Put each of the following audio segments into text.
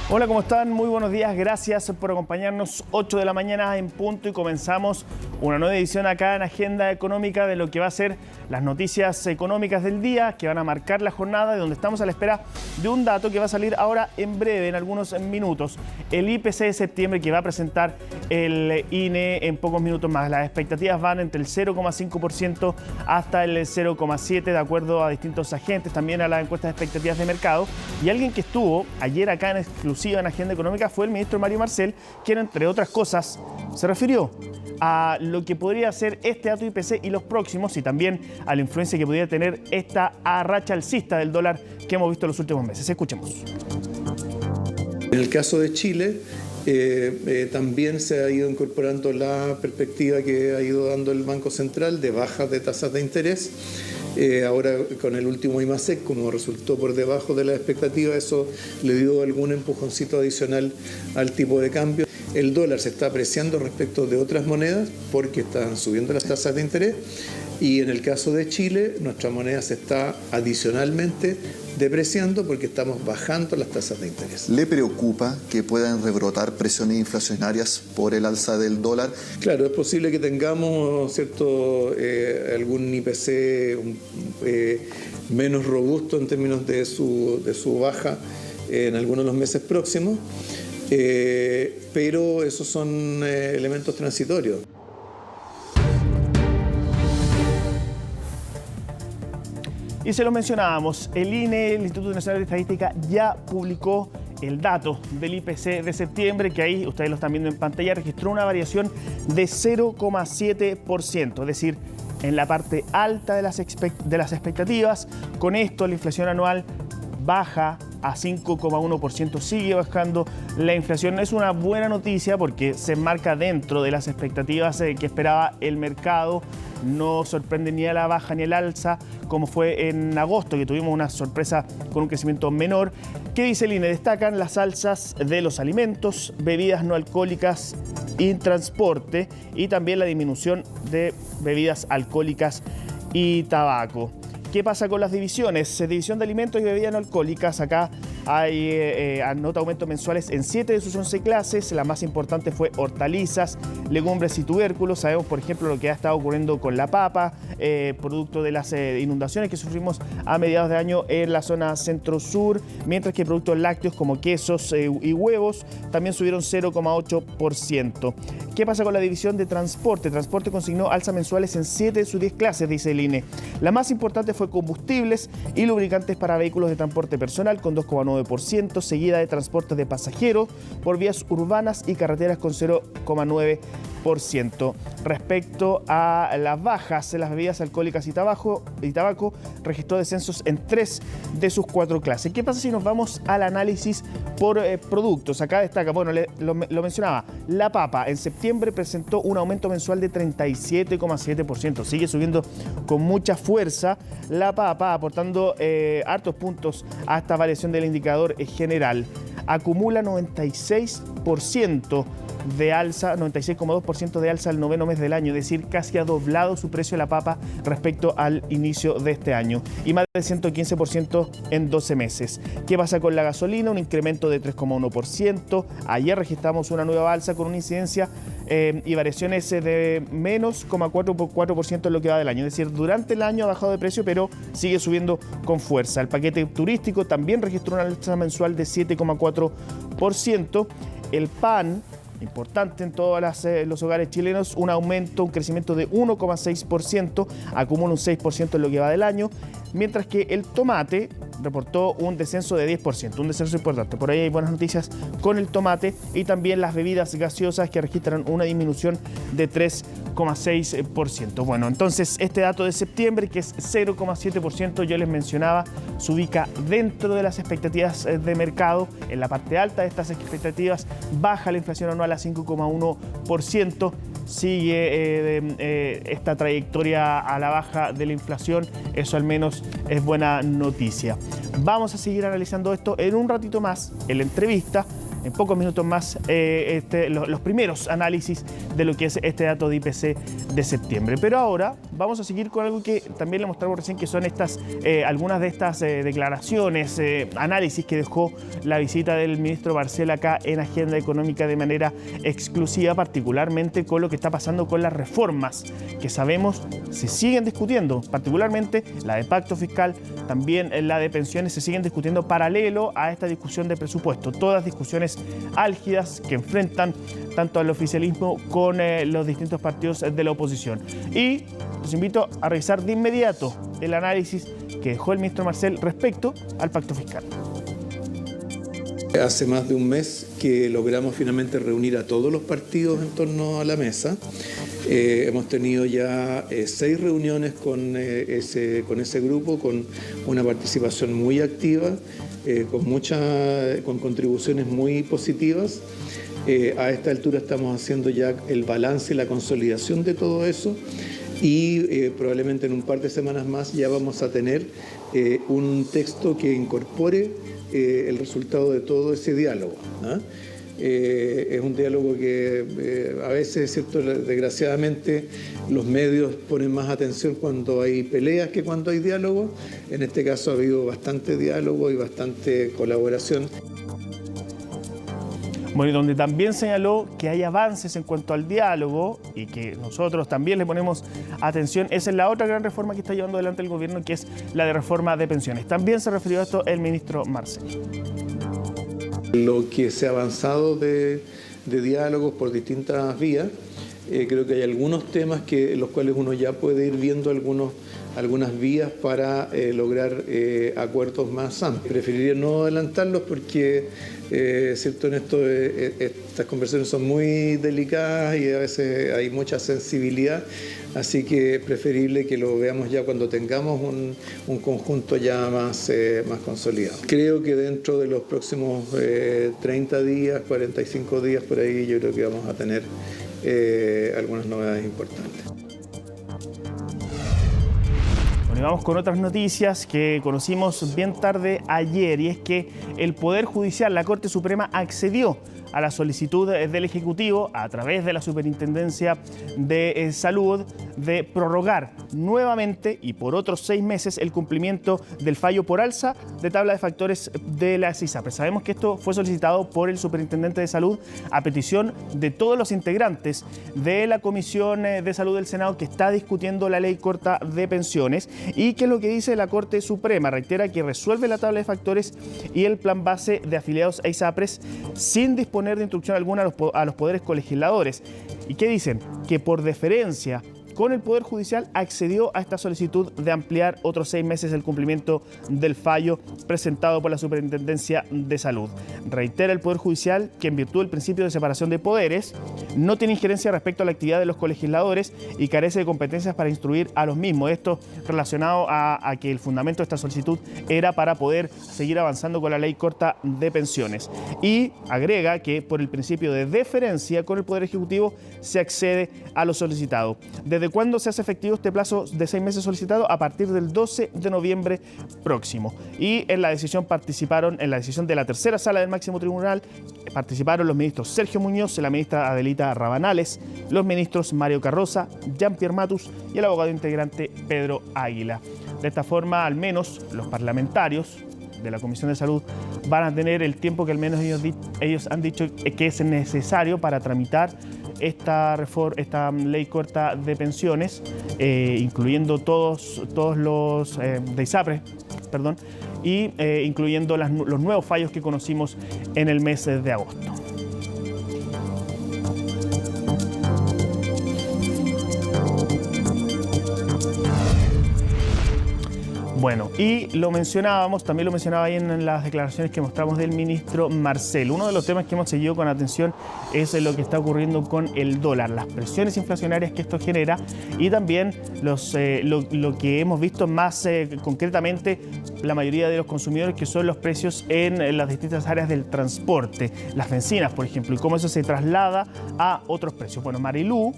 Hola, ¿cómo están? Muy buenos días, gracias por acompañarnos. 8 de la mañana en punto y comenzamos una nueva edición acá en Agenda Económica de lo que va a ser las noticias económicas del día que van a marcar la jornada, y donde estamos a la espera de un dato que va a salir ahora en breve, en algunos minutos. El IPC de septiembre que va a presentar el INE en pocos minutos más. Las expectativas van entre el 0,5% hasta el 0,7% de acuerdo a distintos agentes, también a las encuestas de expectativas de mercado. Y alguien que estuvo ayer acá en exclusiva en Agenda Económica fue el ministro Mario Marcel, quien entre otras cosas se refirió a lo que podría ser este dato IPC y los próximos, y también a la influencia que podría tener esta racha alcista del dólar que hemos visto en los últimos meses. Escuchemos. En el caso de Chile, también se ha ido incorporando la perspectiva que ha ido dando el Banco Central de bajas de tasas de interés. Ahora con el último IMASEC, como resultó por debajo de la expectativa, eso le dio algún empujoncito adicional al tipo de cambio. El dólar se está apreciando respecto de otras monedas porque están subiendo las tasas de interés, y en el caso de Chile nuestra moneda se está adicionalmente depreciando porque estamos bajando las tasas de interés. ¿Le preocupa que puedan rebrotar presiones inflacionarias por el alza del dólar? Claro, es posible que tengamos algún IPC menos robusto en términos de su baja en algunos de los meses próximos, pero esos son elementos transitorios. Y se lo mencionábamos, el INE, el Instituto Nacional de Estadística, ya publicó el dato del IPC de septiembre, que ahí ustedes lo están viendo en pantalla, registró una variación de 0,7%, es decir, en la parte alta de las expectativas. Con esto la inflación anual baja a 5,1%, sigue bajando la inflación. Es una buena noticia porque se enmarca dentro de las expectativas que esperaba el mercado. No sorprende ni a la baja ni al alza, como fue en agosto, que tuvimos una sorpresa con un crecimiento menor. ¿Qué dice el INE? Destacan las alzas de los alimentos, bebidas no alcohólicas y transporte, y también la disminución de bebidas alcohólicas y tabaco. ¿Qué pasa con las divisiones? División de alimentos y bebidas no alcohólicas. Acá hay anota aumentos mensuales en 7 de sus 11 clases. La más importante fue hortalizas, legumbres y tubérculos. Sabemos, por ejemplo, lo que ha estado ocurriendo con la papa, producto de las inundaciones que sufrimos a mediados de año en la zona centro-sur, mientras que productos lácteos como quesos y huevos también subieron 0,8%. ¿Qué pasa con la división de transporte? Transporte consignó alzas mensuales en 7 de sus 10 clases, dice el INE. La más importante fue combustibles y lubricantes para vehículos de transporte personal con 2,9%, seguida de transporte de pasajeros por vías urbanas y carreteras con 0,9%. Respecto a las bajas en las bebidas alcohólicas y tabaco, registró descensos en 3 de sus 4 clases. ¿Qué pasa si nos vamos al análisis por productos? Acá destaca, bueno, lo mencionaba, la papa en septiembre presentó un aumento mensual de 37,7%. Sigue subiendo con mucha fuerza la papa, aportando hartos puntos a esta variación del indicador general. Acumula 96% de alza, 96,2% de alza al noveno mes del año, es decir, casi ha doblado su precio de la papa respecto al inicio de este año, y más de 115% en 12 meses. ¿Qué pasa con la gasolina? Un incremento de 3,1%. Ayer registramos una nueva alza con una incidencia y variaciones de menos 0,4% en lo que va del año. Es decir, durante el año ha bajado de precio, pero sigue subiendo con fuerza. El paquete turístico también registró una alza mensual de 7,4%. El pan, importante en todos los hogares chilenos, un crecimiento de 1,6%, acumula un 6% en lo que va del año, mientras que el tomate reportó un descenso de 10%, un descenso importante. Por ahí hay buenas noticias con el tomate, y también las bebidas gaseosas que registran una disminución de 3,6%. Bueno, entonces este dato de septiembre, que es 0,7%, yo les mencionaba, se ubica dentro de las expectativas de mercado, en la parte alta de estas expectativas. Baja la inflación anual a 5,1%. Sigue esta trayectoria a la baja de la inflación. Eso al menos es buena noticia. Vamos a seguir analizando esto en un ratito más en la entrevista en pocos minutos más los primeros análisis de lo que es este dato de IPC de septiembre. Pero ahora vamos a seguir con algo que también le mostramos recién, que son algunas de estas declaraciones, análisis que dejó la visita del ministro Marcel acá en Agenda Económica de manera exclusiva, particularmente con lo que está pasando con las reformas que sabemos se siguen discutiendo, particularmente la de pacto fiscal, también la de pensiones, se siguen discutiendo paralelo a esta discusión de presupuesto. Todas discusiones álgidas que enfrentan tanto al oficialismo con los distintos partidos de la oposición. Y los invito a revisar de inmediato el análisis que dejó el ministro Marcel respecto al pacto fiscal. Hace más de un mes que logramos finalmente reunir a todos los partidos en torno a la mesa. Hemos tenido ya 6 reuniones con ese grupo, con una participación muy activa, con contribuciones muy positivas. A esta altura estamos haciendo ya el balance y la consolidación de todo eso y probablemente en un par de semanas más ya vamos a tener un texto que incorpore el resultado de todo ese diálogo, ¿no? Es un diálogo que a veces, ¿cierto?, desgraciadamente los medios ponen más atención cuando hay peleas que cuando hay diálogo. En este caso ha habido bastante diálogo y bastante colaboración. Bueno, y donde también señaló que hay avances en cuanto al diálogo y que nosotros también le ponemos atención, esa es la otra gran reforma que está llevando adelante el gobierno, que es la de reforma de pensiones. También se refirió a esto el ministro Marcel. Lo que se ha avanzado de diálogos por distintas vías, creo que hay algunos temas en los cuales uno ya puede ir viendo algunas vías para lograr acuerdos más amplios. Preferiría no adelantarlos porque, cierto, en estas conversaciones son muy delicadas y a veces hay mucha sensibilidad, así que es preferible que lo veamos ya cuando tengamos un conjunto ya más consolidado. Creo que dentro de los próximos 30 días, 45 días por ahí, yo creo que vamos a tener algunas novedades importantes. Bueno, y vamos con otras noticias que conocimos bien tarde ayer, y es que el Poder Judicial, la Corte Suprema, accedió a la solicitud del Ejecutivo a través de la Superintendencia de Salud de prorrogar nuevamente y por otros 6 meses el cumplimiento del fallo por alza de tabla de factores de las ISAPRES. Sabemos que esto fue solicitado por el Superintendente de Salud a petición de todos los integrantes de la Comisión de Salud del Senado, que está discutiendo la ley corta de pensiones. Y que es lo que dice la Corte Suprema: reitera que resuelve la tabla de factores y el plan base de afiliados a ISAPRES sin disponer de instrucción alguna a los poderes colegisladores. ¿Y qué dicen? Que por deferencia con el Poder Judicial accedió a esta solicitud de ampliar otros 6 meses el cumplimiento del fallo presentado por la Superintendencia de Salud. Reitera el Poder Judicial que, en virtud del principio de separación de poderes, no tiene injerencia respecto a la actividad de los colegisladores y carece de competencias para instruir a los mismos. Esto relacionado a que el fundamento de esta solicitud era para poder seguir avanzando con la ley corta de pensiones. Y agrega que por el principio de deferencia con el Poder Ejecutivo se accede a lo solicitado. ¿Desde cuándo se hace efectivo este plazo de 6 meses solicitado? A partir del 12 de noviembre próximo. Y en la decisión en la decisión de la tercera sala del máximo tribunal, participaron los ministros Sergio Muñoz, la ministra Adelita Rabanales, los ministros Mario Carroza, Jean-Pierre Matus y el abogado integrante Pedro Águila. De esta forma, al menos los parlamentarios de la Comisión de Salud van a tener el tiempo que al menos ellos han dicho que es necesario para tramitar esta ley corta de pensiones, incluyendo todos los de ISAPRES, y incluyendo los nuevos fallos que conocimos en el mes de agosto. Bueno, y también lo mencionaba ahí en las declaraciones que mostramos del ministro Marcel. Uno de los temas que hemos seguido con atención es lo que está ocurriendo con el dólar, las presiones inflacionarias que esto genera y también lo que hemos visto más concretamente la mayoría de los consumidores, que son los precios en las distintas áreas del transporte, las bencinas, por ejemplo, y cómo eso se traslada a otros precios. Bueno, Marilú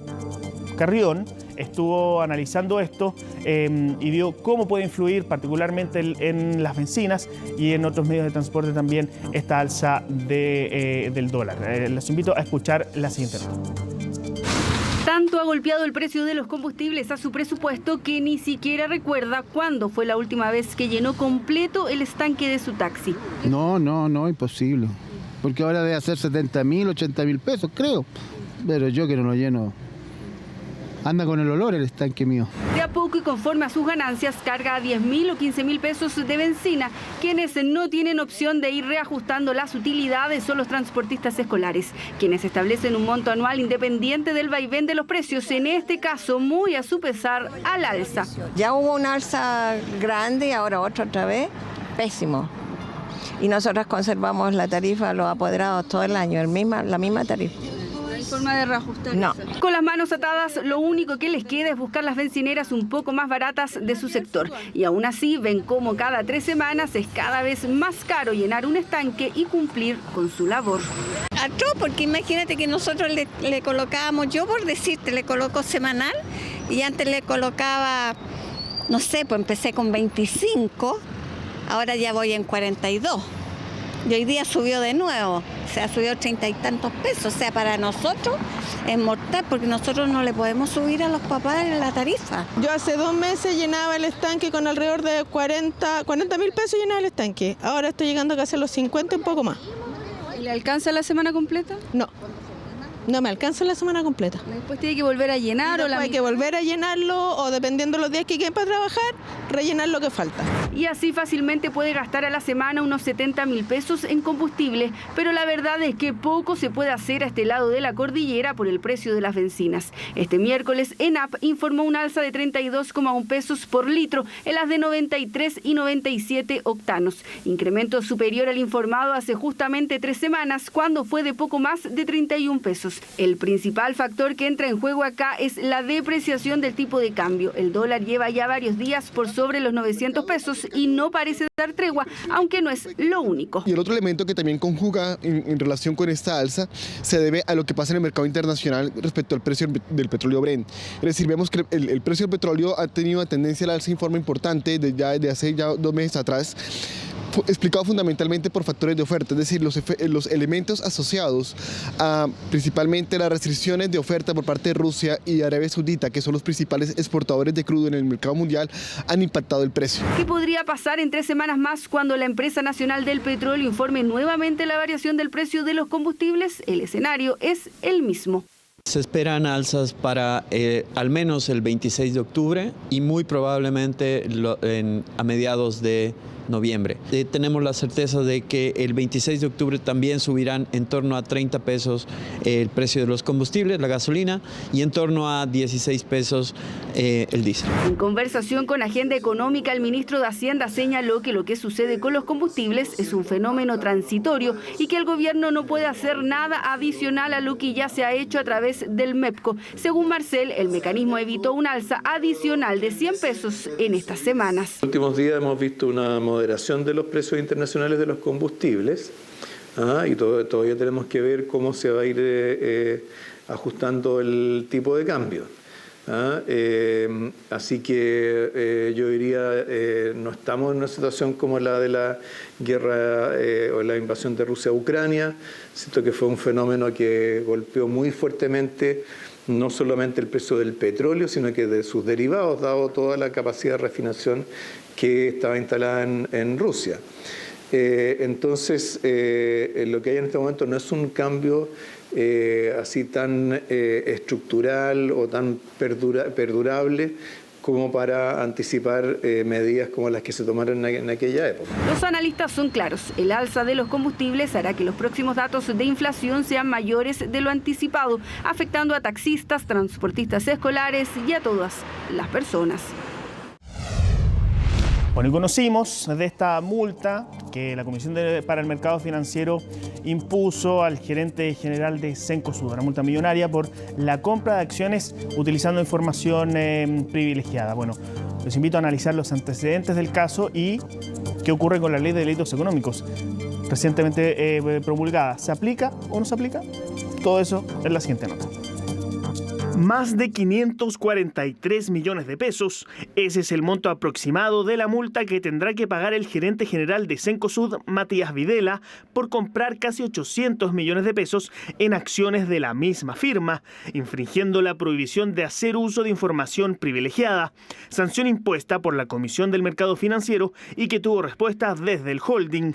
Carrión estuvo analizando esto y vio cómo puede influir particularmente en las bencinas y en otros medios de transporte también esta alza del dólar. Les invito a escuchar la siguiente nota. Tanto ha golpeado el precio de los combustibles a su presupuesto que ni siquiera recuerda cuándo fue la última vez que llenó completo el estanque de su taxi. No, imposible. Porque ahora debe hacer 70.000, 80.000 pesos, creo. Pero yo que no lo lleno. Anda con el olor el estanque mío. De a poco y conforme a sus ganancias, carga a 10.000 o 15.000 pesos de benzina. Quienes no tienen opción de ir reajustando las utilidades son los transportistas escolares, quienes establecen un monto anual independiente del vaivén de los precios, en este caso muy a su pesar al alza. Ya hubo una alza grande y ahora otra vez, pésimo. Y nosotros conservamos la tarifa a los apoderados todo el año, la misma tarifa. ¿No hay forma de reajustar? No. Con las manos atadas, lo único que les queda es buscar las bencineras un poco más baratas de su sector. Y aún así ven cómo cada 3 semanas es cada vez más caro llenar un estanque y cumplir con su labor. Atroz, porque imagínate que nosotros le colocábamos, yo por decirte, le coloco semanal y antes le colocaba, no sé, pues empecé con 25, ahora ya voy en 42. Y hoy día subió de nuevo, o sea, subió 30 y tantos pesos. O sea, para nosotros es mortal porque nosotros no le podemos subir a los papás la tarifa. Yo hace 2 meses llenaba el estanque con alrededor de 40.000 pesos llenaba el estanque. Ahora estoy llegando casi a los 50 y un poco más. ¿Le alcanza la semana completa? No me alcanza la semana completa. Después tiene que volver a llenar o hay que volver a llenarlo o dependiendo de los días que queden para trabajar, rellenar lo que falta. Y así fácilmente puede gastar a la semana unos 70.000 pesos en combustible, pero la verdad es que poco se puede hacer a este lado de la cordillera por el precio de las bencinas. Este miércoles ENAP informó un alza de 32,1 pesos por litro en las de 93 y 97 octanos, incremento superior al informado hace justamente 3 semanas cuando fue de poco más de 31 pesos. El principal factor que entra en juego acá es la depreciación del tipo de cambio. El dólar lleva ya varios días por sobre los 900 pesos y no parece dar tregua, aunque no es lo único. Y el otro elemento que también conjuga en relación con esta alza se debe a lo que pasa en el mercado internacional respecto al precio del petróleo Brent. Es decir, vemos que el precio del petróleo ha tenido una tendencia al alza en forma importante desde hace ya 2 meses atrás, explicado fundamentalmente por factores de oferta, es decir, los elementos asociados a principalmente las restricciones de oferta por parte de Rusia y Arabia Saudita, que son los principales exportadores de crudo en el mercado mundial, han impactado el precio. ¿Qué podría pasar en 3 semanas más cuando la empresa nacional del petróleo informe nuevamente la variación del precio de los combustibles? El escenario es el mismo. Se esperan alzas para al menos el 26 de octubre y muy probablemente a mediados de noviembre. Tenemos la certeza de que el 26 de octubre también subirán en torno a 30 pesos el precio de los combustibles, la gasolina, y en torno a 16 pesos el diésel. En conversación con Agenda Económica, el ministro de Hacienda señaló que lo que sucede con los combustibles es un fenómeno transitorio y que el gobierno no puede hacer nada adicional a lo que ya se ha hecho a través del MEPCO. Según Marcel, el mecanismo evitó un alza adicional de 100 pesos en estas semanas. En los últimos días hemos visto una moderación de los precios internacionales de los combustibles y todavía tenemos que ver cómo se va a ir ajustando el tipo de cambio. Así que yo diría, no estamos en una situación como la de la guerra o la invasión de Rusia a Ucrania. Siento que fue un fenómeno que golpeó muy fuertemente no solamente el precio del petróleo, sino que de sus derivados, dado toda la capacidad de refinación que estaba instalada en Rusia. Entonces, lo que hay en este momento no es un cambio así tan estructural o tan perdurable como para anticipar medidas como las que se tomaron en aquella época. Los analistas son claros. El alza de los combustibles hará que los próximos datos de inflación sean mayores de lo anticipado, afectando a taxistas, transportistas escolares y a todas las personas. Bueno, y conocimos de esta multa que la Comisión para el Mercado Financiero impuso al gerente general de Cencosud, una multa millonaria por la compra de acciones utilizando información privilegiada. Bueno, les invito a analizar los antecedentes del caso y qué ocurre con la Ley de Delitos Económicos recientemente promulgada. ¿Se aplica o no se aplica? Todo eso en la siguiente nota. Más de 543 millones de pesos. Ese es el monto aproximado de la multa que tendrá que pagar el gerente general de Cencosud, Matías Videla, por comprar casi 800 millones de pesos en acciones de la misma firma, infringiendo la prohibición de hacer uso de información privilegiada, sanción impuesta por la Comisión del Mercado Financiero y que tuvo respuesta desde el holding.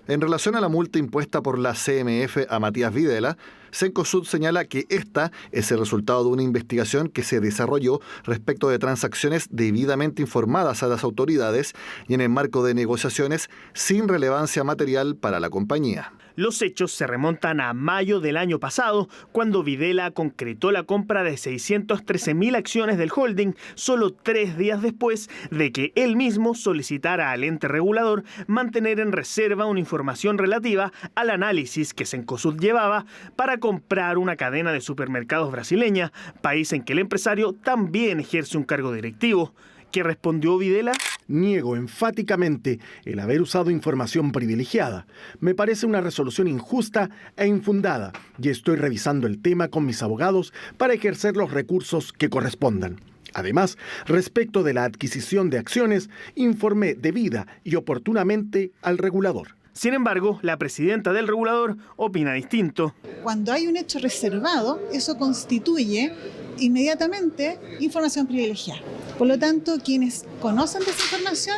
En relación a la multa impuesta por la CMF a Matías Videla, Cencosud señala que esta es el resultado de una investigación que se desarrolló respecto de transacciones debidamente informadas a las autoridades y en el marco de negociaciones sin relevancia material para la compañía. Los hechos se remontan a mayo del año pasado, cuando Videla concretó la compra de 613.000 acciones del holding, solo 3 días después de que él mismo solicitara al ente regulador mantener en reserva una información relativa al análisis que Cencosud llevaba para comprar una cadena de supermercados brasileña, país en que el empresario también ejerce un cargo directivo. ¿Qué respondió Videla? Niego enfáticamente el haber usado información privilegiada. Me parece una resolución injusta e infundada y estoy revisando el tema con mis abogados para ejercer los recursos que correspondan. Además, respecto de la adquisición de acciones, informé debida y oportunamente al regulador. Sin embargo, la presidenta del regulador opina distinto. Cuando hay un hecho reservado, eso constituye inmediatamente información privilegiada. Por lo tanto, quienes conocen de esa información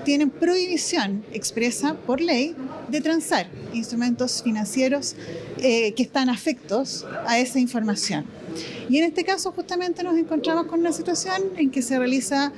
tienen prohibición expresa por ley de transar instrumentos financieros que están afectos a esa información. Y en este caso justamente nos encontramos con una situación en que se realiza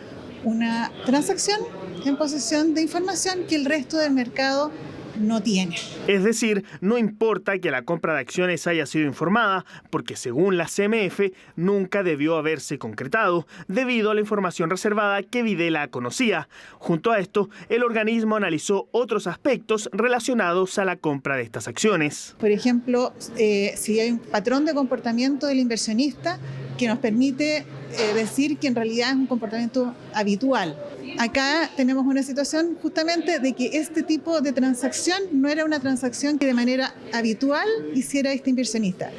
una transacción en posesión de información que el resto del mercado no tiene. Es decir, no importa que la compra de acciones haya sido informada, porque según la CMF nunca debió haberse concretado, debido a la información reservada que Videla conocía. Junto a esto, el organismo analizó otros aspectos relacionados a la compra de estas acciones. Por ejemplo, si hay un patrón de comportamiento del inversionista que nos permite decir que en realidad es un comportamiento habitual. Acá tenemos una situación justamente de que este tipo de transacción no era una transacción que de manera habitual hiciera este inversionista.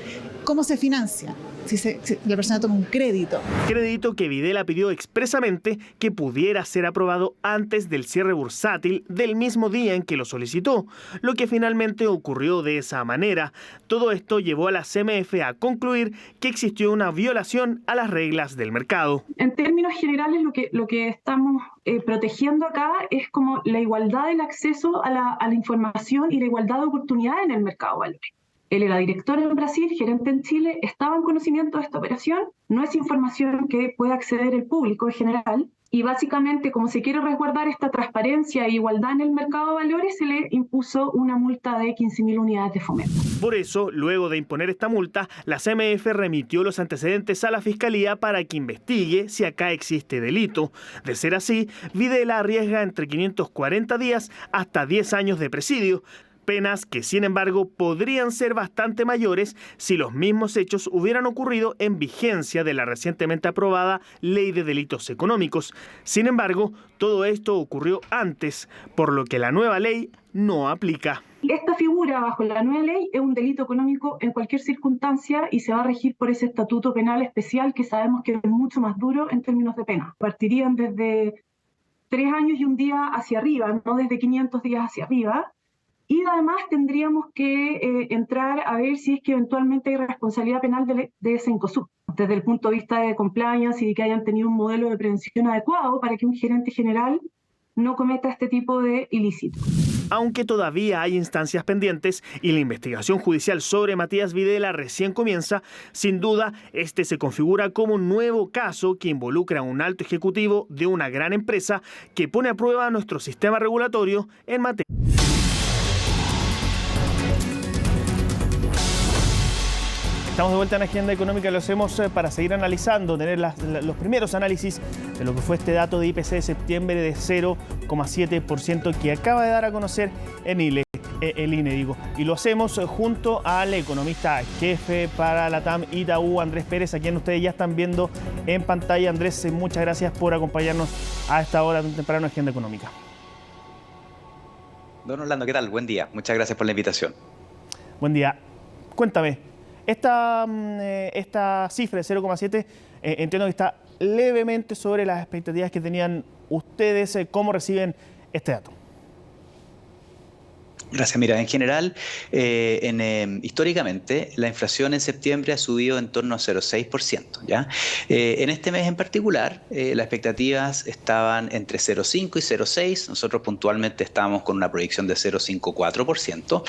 ¿Cómo se financia? Si la persona toma un crédito. Crédito que Videla pidió expresamente que pudiera ser aprobado antes del cierre bursátil del mismo día en que lo solicitó, lo que finalmente ocurrió de esa manera. Todo esto llevó a la CMF a concluir que existió una violación a las reglas del mercado. En términos generales, lo que estamos protegiendo acá es como la igualdad del acceso a la información y la igualdad de oportunidades en el mercado de valores. Él era director en Brasil, gerente en Chile, estaba en conocimiento de esta operación, no es información que pueda acceder el público en general, y básicamente como se quiere resguardar esta transparencia e igualdad en el mercado de valores, se le impuso una multa de 15.000 unidades de fomento. Por eso, luego de imponer esta multa, la CMF remitió los antecedentes a la Fiscalía para que investigue si acá existe delito. De ser así, Videla arriesga entre 540 días hasta 10 años de presidio, penas que, sin embargo, podrían ser bastante mayores si los mismos hechos hubieran ocurrido en vigencia de la recientemente aprobada Ley de Delitos Económicos. Sin embargo, todo esto ocurrió antes, por lo que la nueva ley no aplica. Esta figura bajo la nueva ley es un delito económico en cualquier circunstancia y se va a regir por ese estatuto penal especial que sabemos que es mucho más duro en términos de pena. Partirían desde 3 años y un día hacia arriba, no desde 500 días hacia arriba. Y además tendríamos que entrar a ver si es que eventualmente hay responsabilidad penal de Cencosud, desde el punto de vista de compliance y de que hayan tenido un modelo de prevención adecuado para que un gerente general no cometa este tipo de ilícitos. Aunque todavía hay instancias pendientes y la investigación judicial sobre Matías Videla recién comienza, sin duda este se configura como un nuevo caso que involucra a un alto ejecutivo de una gran empresa que pone a prueba nuestro sistema regulatorio en materia. Estamos de vuelta en Agenda Económica, lo hacemos para seguir analizando, tener los primeros análisis de lo que fue este dato de IPC de septiembre de 0,7% que acaba de dar a conocer el INE. Y lo hacemos junto al economista jefe para la TAM Itaú, Andrés Pérez, a quien ustedes ya están viendo en pantalla. Andrés, muchas gracias por acompañarnos a esta hora tan temprano en Agenda Económica. Don Orlando, ¿qué tal? Buen día. Muchas gracias por la invitación. Buen día. Cuéntame, Esta cifra de 0,7 entiendo que está levemente sobre las expectativas que tenían ustedes. ¿Cómo reciben este dato? Gracias. Mira, en general, históricamente, la inflación en septiembre ha subido en torno a 0,6%, ¿ya? En este mes en particular, las expectativas estaban entre 0,5 y 0,6. Nosotros puntualmente estábamos con una proyección de 0,54%.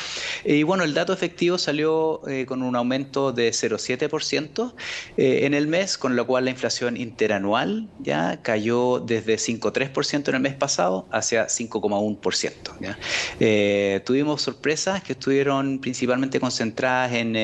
Y bueno, el dato efectivo salió con un aumento de 0,7% en el mes, con lo cual la inflación interanual ya cayó desde 5,3% en el mes pasado hacia 5,1%, ¿ya? Tuvimos sorpresas que estuvieron principalmente concentradas en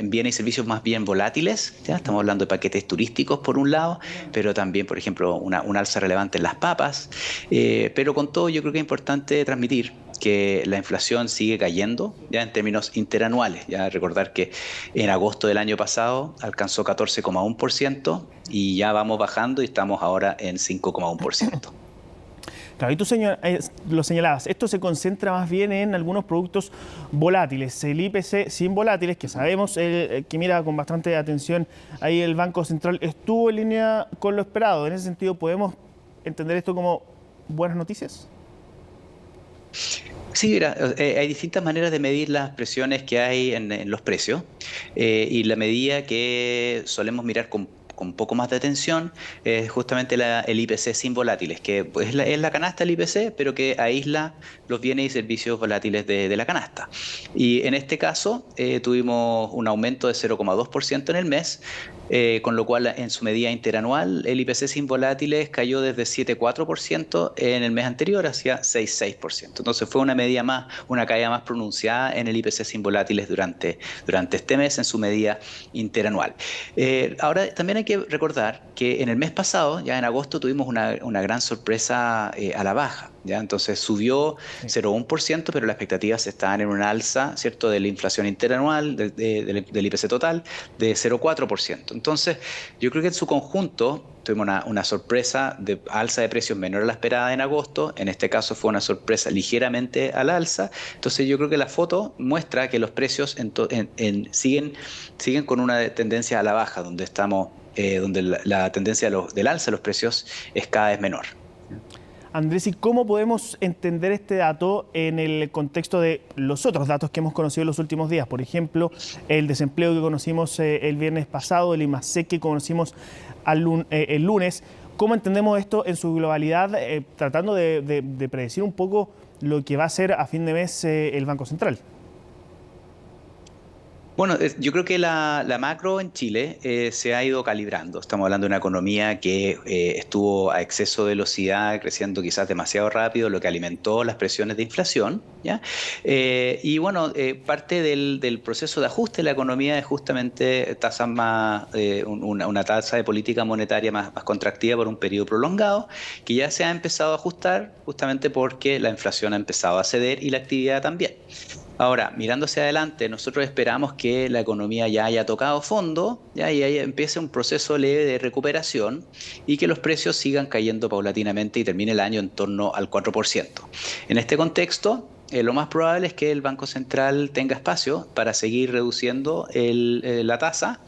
bienes y servicios más bien volátiles, ¿ya? Estamos hablando de paquetes turísticos por un lado, pero también, por ejemplo, un alza relevante en las papas. Pero con todo, yo creo que es importante transmitir que la inflación sigue cayendo ya en términos interanuales. Ya recordar que en agosto del año pasado alcanzó 14,1% y ya vamos bajando y estamos ahora en 5,1%. Claro, y tú lo señalabas, esto se concentra más bien en algunos productos volátiles. El IPC sin volátiles, que sabemos que mira con bastante atención ahí el Banco Central, estuvo en línea con lo esperado. En ese sentido, ¿podemos entender esto como buenas noticias? Sí, mira, hay distintas maneras de medir las presiones que hay en los precios y la medida que solemos mirar con un poco más de atención es justamente el IPC sin volátiles, que es la canasta del IPC, pero que aísla los bienes y servicios volátiles de la canasta. Y en este caso tuvimos un aumento de 0,2% en el mes, con lo cual en su medida interanual el IPC sin volátiles cayó desde 7,4% en el mes anterior hacia 6,6%. Entonces fue una caída más pronunciada en el IPC sin volátiles durante este mes en su medida interanual. Ahora también hay que recordar que en el mes pasado, ya en agosto, tuvimos una gran sorpresa a la baja. ¿Ya? Entonces subió 0,1%, pero las expectativas estaban en una alza, ¿cierto?, de la inflación interanual, del IPC total, de 0,4%. Entonces, yo creo que en su conjunto tuvimos una sorpresa de alza de precios menor a la esperada en agosto. En este caso fue una sorpresa ligeramente al alza. Entonces, yo creo que la foto muestra que los precios siguen con una tendencia a la baja, donde estamos, donde la tendencia del alza de los precios es cada vez menor. Andrés, ¿y cómo podemos entender este dato en el contexto de los otros datos que hemos conocido en los últimos días? Por ejemplo, el desempleo que conocimos el viernes pasado, el IMASEC que conocimos el lunes. ¿Cómo entendemos esto en su globalidad, tratando de predecir un poco lo que va a ser a fin de mes el Banco Central? Bueno, yo creo que la macro en Chile se ha ido calibrando. Estamos hablando de una economía que estuvo a exceso de velocidad, creciendo quizás demasiado rápido, lo que alimentó las presiones de inflación, ¿ya? Y bueno, parte del proceso de ajuste de la economía es justamente tasas una tasa de política monetaria más contractiva por un periodo prolongado, que ya se ha empezado a ajustar justamente porque la inflación ha empezado a ceder y la actividad también. Ahora, mirando hacia adelante, nosotros esperamos que la economía ya haya tocado fondo, ya, y ahí empiece un proceso leve de recuperación y que los precios sigan cayendo paulatinamente y termine el año en torno al 4%. En este contexto, lo más probable es que el Banco Central tenga espacio para seguir reduciendo la tasa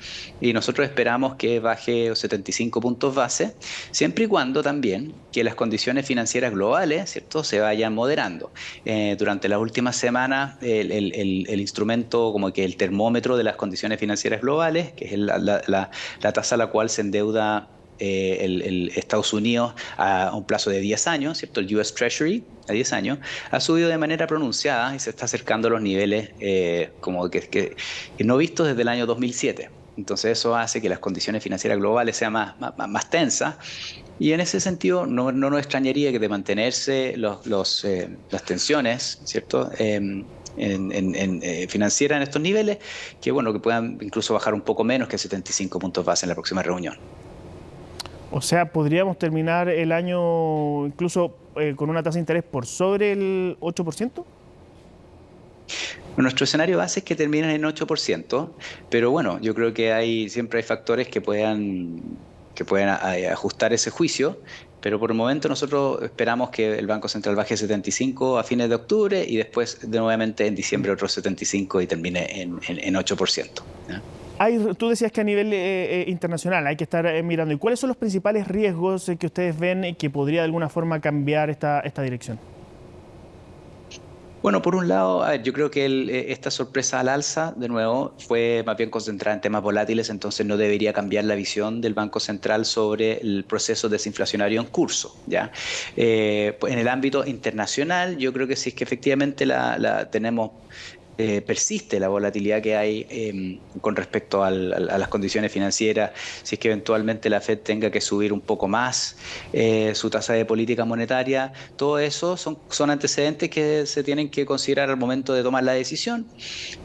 y nosotros esperamos que baje 75 puntos base, siempre y cuando también que las condiciones financieras globales, ¿cierto?, se vayan moderando. Durante las últimas semanas, el instrumento, como que el termómetro de las condiciones financieras globales, que es la tasa a la cual se endeuda el Estados Unidos a un plazo de 10 años, ¿cierto? El US Treasury a 10 años, ha subido de manera pronunciada y se está acercando a los niveles como que no vistos desde el año 2007. Entonces eso hace que las condiciones financieras globales sean más tensas y en ese sentido no nos extrañaría que de mantenerse las tensiones, ¿cierto?, financieras en estos niveles, que bueno, que puedan incluso bajar un poco menos que 75 puntos base en la próxima reunión. O sea, ¿podríamos terminar el año incluso con una tasa de interés por sobre el 8%? Nuestro escenario base es que terminen en 8%, pero bueno, yo creo que siempre hay factores que puedan que pueden ajustar ese juicio, pero por el momento nosotros esperamos que el Banco Central baje 75 a fines de octubre y después nuevamente en diciembre otro 75 y termine en 8%. ¿Ya? Tú decías que a nivel internacional hay que estar mirando. ¿Y cuáles son los principales riesgos que ustedes ven que podría de alguna forma cambiar esta dirección? Bueno, por un lado, yo creo que esta sorpresa al alza, de nuevo, fue más bien concentrada en temas volátiles, entonces no debería cambiar la visión del Banco Central sobre el proceso desinflacionario en curso, ¿ya? En el ámbito internacional, yo creo que sí es que efectivamente tenemos... persiste la volatilidad que hay con respecto a las condiciones financieras, si es que eventualmente la Fed tenga que subir un poco más su tasa de política monetaria, todo eso son antecedentes que se tienen que considerar al momento de tomar la decisión.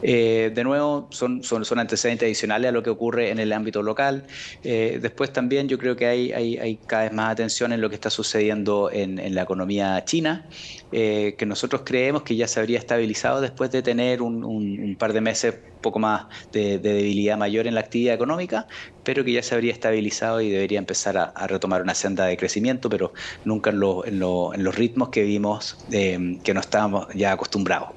De nuevo, son antecedentes adicionales a lo que ocurre en el ámbito local. Después también yo creo que hay cada vez más atención en lo que está sucediendo en la economía china, que nosotros creemos que ya se habría estabilizado después de tener un par de meses, poco más de debilidad mayor en la actividad económica, pero que ya se habría estabilizado y debería empezar a retomar una senda de crecimiento, pero nunca en los ritmos que vimos que no estábamos ya acostumbrados.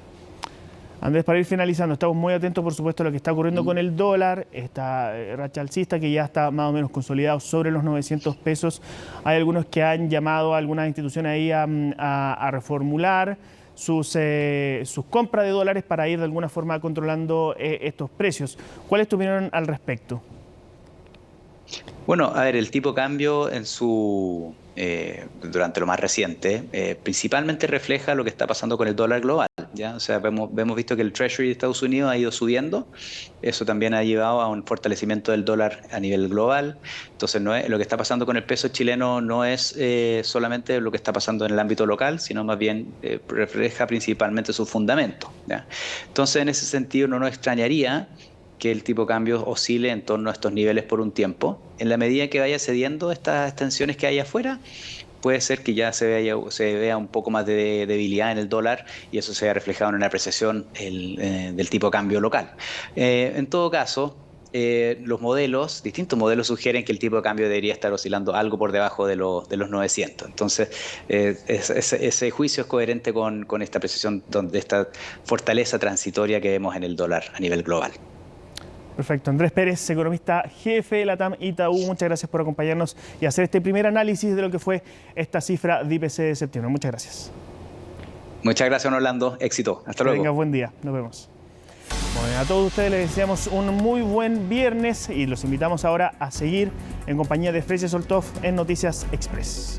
Andrés, para ir finalizando, estamos muy atentos, por supuesto, a lo que está ocurriendo con el dólar, esta racha alcista que ya está más o menos consolidado sobre los 900 pesos. Hay algunos que han llamado a algunas instituciones ahí a reformular sus compras de dólares para ir de alguna forma controlando estos precios. ¿Cuál es tu opinión al respecto? Bueno, a ver, el tipo de cambio durante lo más reciente principalmente refleja lo que está pasando con el dólar global, ¿ya? O sea, hemos visto que el Treasury de Estados Unidos ha ido subiendo, eso también ha llevado a un fortalecimiento del dólar a nivel global. Entonces lo que está pasando con el peso chileno no es solamente lo que está pasando en el ámbito local, sino más bien refleja principalmente sus fundamentos, ¿ya? Entonces, en ese sentido, no nos extrañaría que el tipo de cambio oscile en torno a estos niveles por un tiempo. En la medida que vaya cediendo estas tensiones que hay afuera, puede ser que ya se vea un poco más de debilidad en el dólar y eso se vea reflejado en una apreciación del tipo de cambio local. En todo caso, distintos modelos sugieren que el tipo de cambio debería estar oscilando algo por debajo de los 900. Entonces, ese juicio es coherente con esta apreciación de esta fortaleza transitoria que vemos en el dólar a nivel global. Perfecto. Andrés Pérez, economista jefe de LATAM Itaú, muchas gracias por acompañarnos y hacer este primer análisis de lo que fue esta cifra de IPC de septiembre. Muchas gracias. Muchas gracias, Orlando. Éxito. Hasta luego. Que tengas buen día. Nos vemos. Bueno, a todos ustedes les deseamos un muy buen viernes y los invitamos ahora a seguir en compañía de Fresia Soltov en Noticias Express.